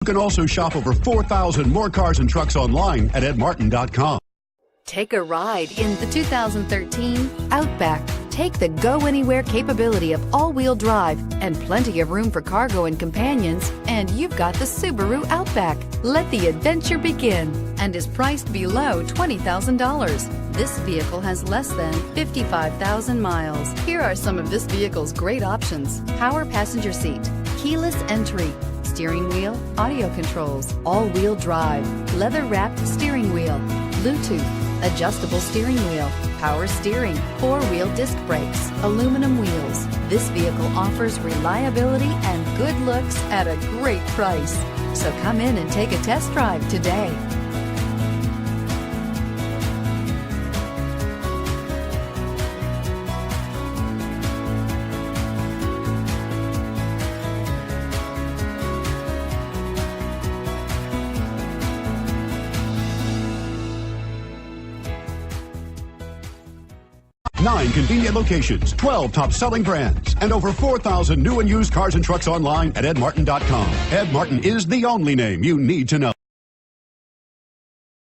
You can also shop over 4,000 more cars and trucks online at edmartin.com. Take a ride in the 2013 Outback. Take the go-anywhere capability of all-wheel drive and plenty of room for cargo and companions, and you've got the Subaru Outback. Let the adventure begin, and is priced below $20,000. This vehicle has less than 55,000 miles. Here are some of this vehicle's great options: power passenger seat, keyless entry, steering wheel audio controls, all-wheel drive, leather-wrapped steering wheel, Bluetooth, adjustable steering wheel, power steering, four-wheel disc brakes, aluminum wheels. This vehicle offers reliability and good looks at a great price. So come in and take a test drive today. Nine convenient locations, 12 top-selling brands, and over 4,000 new and used cars and trucks online at edmartin.com. Ed Martin is the only name you need to know.